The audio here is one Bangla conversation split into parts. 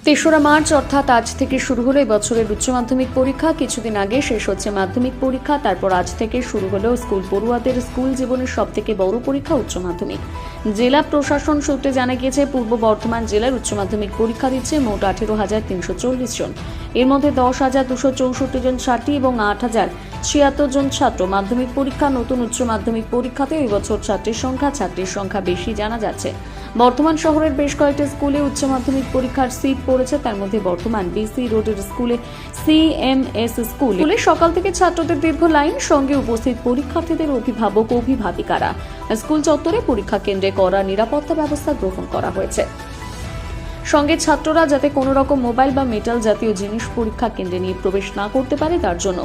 তেসরা মার্চ অর্থাৎ আজ থেকে শুরু হলো এবছরের উচ্চ মাধ্যমিক পরীক্ষা। কিছুদিন আগে শেষ হচ্ছে মাধ্যমিক পরীক্ষা, তারপর আজ থেকে শুরু হলো স্কুল পড়ুয়াদের স্কুল জীবনের সবথেকে বড় পরীক্ষা উচ্চ মাধ্যমিক। জেলা প্রশাসন সূত্রে জানা গিয়েছে, পূর্ব বর্ধমান জেলার উচ্চ মাধ্যমিক পরীক্ষা দিচ্ছে মোট 18,340 জন। এর মধ্যে 10,264 জন ছাত্রী এবং 8,076 জন ছাত্র। মাধ্যমিক পরীক্ষা নতুন উচ্চ মাধ্যমিক পরীক্ষাতে এবছর ছাত্রীর সংখ্যা বেশি জানা যাচ্ছে। বর্ধমান শহরের বেশ কয়েকটি স্কুলে উচ্চ মাধ্যমিক পরীক্ষার সিট পড়েছে। তার মধ্যে বর্ধমান বিসি রোডের স্কুলে সিএমএস স্কুলে সকাল থেকে ছাত্রদের দীর্ঘ লাইন, সঙ্গে উপস্থিত পরীক্ষার্থীদের অভিভাবক ও অভিভাবিকারা। স্কুল চত্বরে পরীক্ষা কেন্দ্রে কড়া নিরাপত্তা ব্যবস্থা গ্রহণ করা হয়েছে। সঙ্গে ছাত্ররা যাতে কোনো রকম মোবাইল বা মেটাল জাতীয় জিনিস পরীক্ষা কেন্দ্রে নিয়ে প্রবেশ না করতে পারে, তার জন্য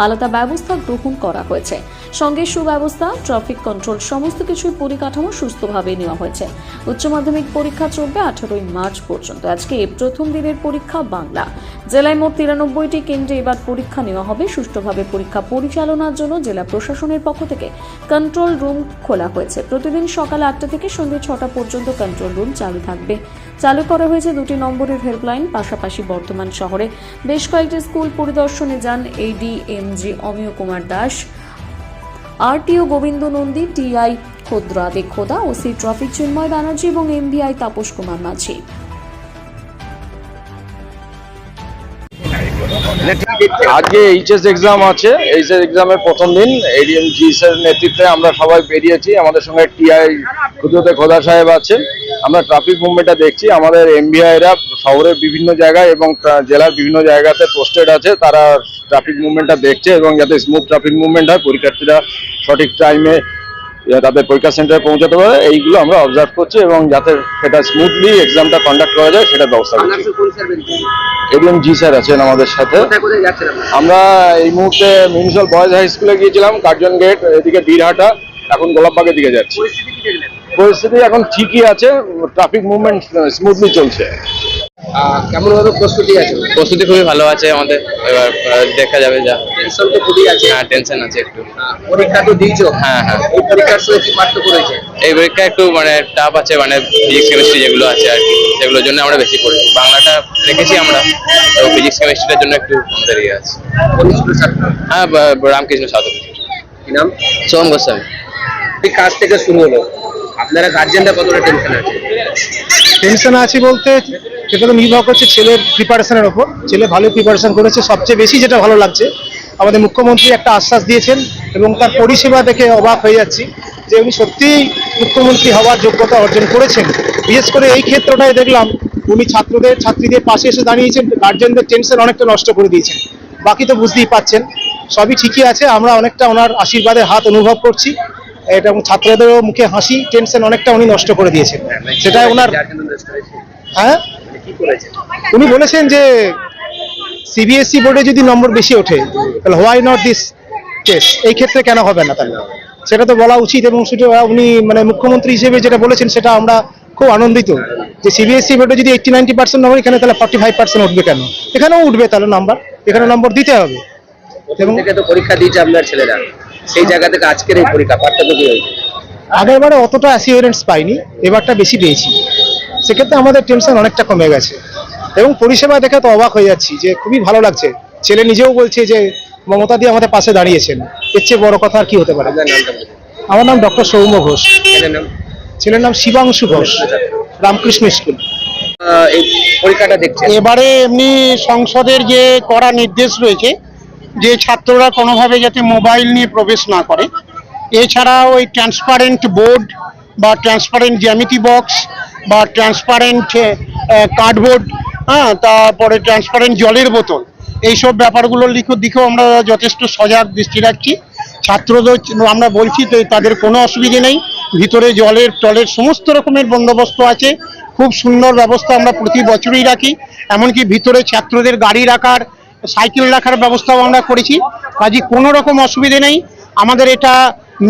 আলাদা ব্যবস্থা গ্রহণ করা হয়েছে। সঙ্গে সুব্যবস্থা, ট্রাফিক কন্ট্রোল সমস্ত কিছুই পরিকাঠামো সুস্থভাবে নেওয়া হয়েছে। উচ্চ মাধ্যমিক পরীক্ষা চলবে 18 মার্চ পর্যন্ত। আজকে প্রথম দিনের পরীক্ষা বাংলা। জেলায় মোট 93টি কেন্দ্রে এবার পরীক্ষা নেওয়া হবে। সুষ্ঠুভাবে পরীক্ষা পরিচালনার জন্য জেলা প্রশাসনের পক্ষ থেকে কন্ট্রোল রুম খোলা হয়েছে। প্রতিদিন সকাল 8টা থেকে সন্ধ্যে 6টা পর্যন্ত কন্ট্রোল রুম চালু থাকবে। চালু করা হয়েছে 2টি নম্বরের হেল্পলাইন। পাশাপাশি বর্তমান শহরে বেশ কয়েকটি স্কুল পরিদর্শনে যান এডিএমজি অমিয় কুমার দাস, আরটিও গোবিন্দ নন্দী, টিআই খোদ্রাদে খোদা, ওসি ট্রাফিক চিন্ময় ব্যানার্জি এবং এমভিআই তাপস কুমার মাঝি। আজকে এইচএস এক্সাম আছে। এইচএস এক্সামের প্রথম দিন এডিএমজি এর নেতৃত্বে আমরা সবাই বেরিয়েছি। আমাদের সঙ্গে টিআই খুদতে খোদা সাহেব আছেন। আমরা ট্রাফিক মুভমেন্টটা দেখছি। আমাদের এমভিআইরা শহরের বিভিন্ন জায়গায় এবং জেলার বিভিন্ন জায়গাতে পোস্টেড আছে। তারা ট্রাফিক মুভমেন্টটা দেখছে এবং যাতে স্মুথ ট্রাফিক মুভমেন্ট হয়, পরীক্ষার্থীরা সঠিক টাইমে তাদের পরীক্ষা সেন্টারে পৌঁছাতে পারে, এইগুলো আমরা অবজার্ভ করছি এবং যাতে সেটা স্মুথলি এক্সামটা কন্ডাক্ট করা যায় সেটা ব্যবস্থা করছি। এডিএমজি স্যার আছেন আমাদের সাথে। আমরা এই মুহূর্তে মিউনিসিপাল বয়েজ হাই স্কুলে গিয়েছিলাম, কার্জন গেট, এদিকে বীরহাটা, এখন গোলাপবাগের দিকে যাচ্ছি। পরিস্থিতি এখন ঠিকই আছে, ট্রাফিক মুভমেন্ট স্মুথলি চলছে। কেমন ভাবে প্রস্তুতি আছে? প্রস্তুতি খুবই ভালো আছে আমাদের। এবার দেখা যাবে। যা টেনশন তো খুবই আছে। হ্যাঁ, টেনশন আছে একটু। পরীক্ষা তো দিয়েছো? হ্যাঁ। এই পরীক্ষার সঙ্গে কি পার্থক্য রয়েছে? এই পরীক্ষা একটু টাফ আছে, ফিজিক্স কেমিস্ট্রি যেগুলো আছে আর কি, সেগুলোর জন্য আমরা বেশি পড়ি। বাংলাটা রেখেছি আমরা, তো ফিজিক্স কেমিস্ট্রিটার জন্য একটু আমাদের ইয়ে আছে। হ্যাঁ, রামকৃষ্ণ সাধু। কি নাম? সোম গোস্বামী। এই কাজ থেকে শুরু হলো, আপনারা গার্জেনরা কতটা টেনশন আছে? টেনশন আছে বলতে সেটা তো নির্ভর করছে ছেলের প্রিপারেশনের ওপর। ছেলে ভালো প্রিপারেশন করেছে। সবচেয়ে বেশি যেটা ভালো লাগছে, আমাদের মুখ্যমন্ত্রী একটা আশ্বাস দিয়েছেন এবং তার পরিষেবা দেখে অবাক হয়ে যাচ্ছি যে উনি সত্যিই মুখ্যমন্ত্রী হওয়ার যোগ্যতা অর্জন করেছেন। বিশেষ করে এই ক্ষেত্রটায় দেখলাম উনি ছাত্রীদের পাশে এসে দাঁড়িয়েছেন, গার্জেনদের টেনশন অনেকটা নষ্ট করে দিয়েছেন। বাকি তো বুঝতেই পাচ্ছেন সবই ঠিকই আছে। আমরা অনেকটা ওনার আশীর্বাদের হাত অনুভব করছি, এটা এবং ছাত্রদেরও মুখে হাসি, টেনশন অনেকটা উনি নষ্ট করে দিয়েছেন। সেটাই ওনার। হ্যাঁ, উনি বলেছেন যে সিবিএসই বোর্ডে যদি নম্বর বেশি ওঠে তাহলে হোয়াই নট দিস কেস, এই ক্ষেত্রে কেন হবে না, তাহলে সেটা তো বলা উচিত। এবং সেটা উনি মুখ্যমন্ত্রী হিসেবে যেটা বলেছেন সেটা আমরা খুব আনন্দিত যে সিবিএসই বোর্ডে যদি 80-90% নম্বর, এখানে তাহলে 45% উঠবে কেন? এখানেও উঠবে তাহলে নাম্বার, এখানে নম্বর দিতে হবে। এবং তো পরীক্ষা দিয়েছে আপনার ছেলেরা, সেই জায়গা থেকে আজকের এই পরীক্ষা পার্থক্য কি হয়েছে? আগেরবারে অতটা অ্যাসিওরেন্স পাইনি, এবারটা বেশি পেয়েছি। সেক্ষেত্রে আমাদের টেনশন অনেকটা কমে গেছে এবং পরিষেবা দেখে তো অবাক হয়ে যাচ্ছি যে খুবই ভালো লাগছে। ছেলে নিজেও বলছে যে মমতা দিয়ে আমাদের পাশে দাঁড়িয়েছেন, এর চেয়ে বড় কথা আর কি হতে পারে। আমার নাম ডক্টর সৌম্য ঘোষ। ছেলের নাম শিবাংশু ঘোষ, রামকৃষ্ণ স্কুল। এই পরীক্ষাটা দেখছে এবারে এমনি সংসদের যে কড়া নির্দেশ রয়েছে যে ছাত্ররা কোনোভাবে যাতে মোবাইল নিয়ে প্রবেশ না করে, এছাড়া ওই ট্রান্সপারেন্ট বোর্ড বা ট্রান্সপারেন্ট জ্যামিতি বক্স বা ট্রান্সপারেন্ট কার্ডবোর্ড, তারপরে ট্রান্সপারেন্ট জলের বোতল, এইসব ব্যাপারগুলোর দিকেও আমরা যথেষ্ট সজাগ দৃষ্টি রাখছি। ছাত্রদের আমরা বলছি তো তাদের কোনো অসুবিধে নেই, ভিতরে জলের টলের সমস্ত রকমের বন্দোবস্ত আছে। খুব সুন্দর ব্যবস্থা আমরা প্রতি বছরই রাখি, এমনকি ভিতরে ছাত্রদের গাড়ি রাখার, সাইকেল রাখার ব্যবস্থাও আমরা করেছি। কাজে কোনো রকম অসুবিধে নেই। আমাদের এটা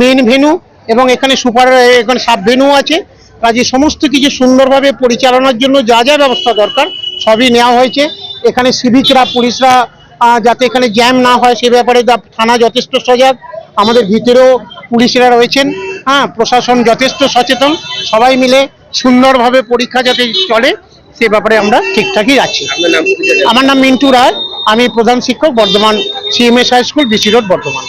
মেন ভেন্যু এবং এখানে এখানে সাব ভেন্যু আছে। কাজে সমস্ত কিছু সুন্দরভাবে পরিচালনার জন্য যা যা ব্যবস্থা দরকার সবই নেওয়া হয়েছে। এখানে সিভিকরা, পুলিশরা যাতে এখানে জ্যাম না হয় সে ব্যাপারে থানা যথেষ্ট সজাগ। আমাদের ভিতরেও পুলিশরা রয়েছেন। প্রশাসন যথেষ্ট সচেতন। সবাই মিলে সুন্দরভাবে পরীক্ষা যাতে চলে সে ব্যাপারে আমরা ঠিকঠাকই আছি। আপনার নাম পরিচয়? আমার নাম মিন্টু রায়, আমি প্রধান শিক্ষক, Bardhaman CMS high school, BC road, Bardhaman.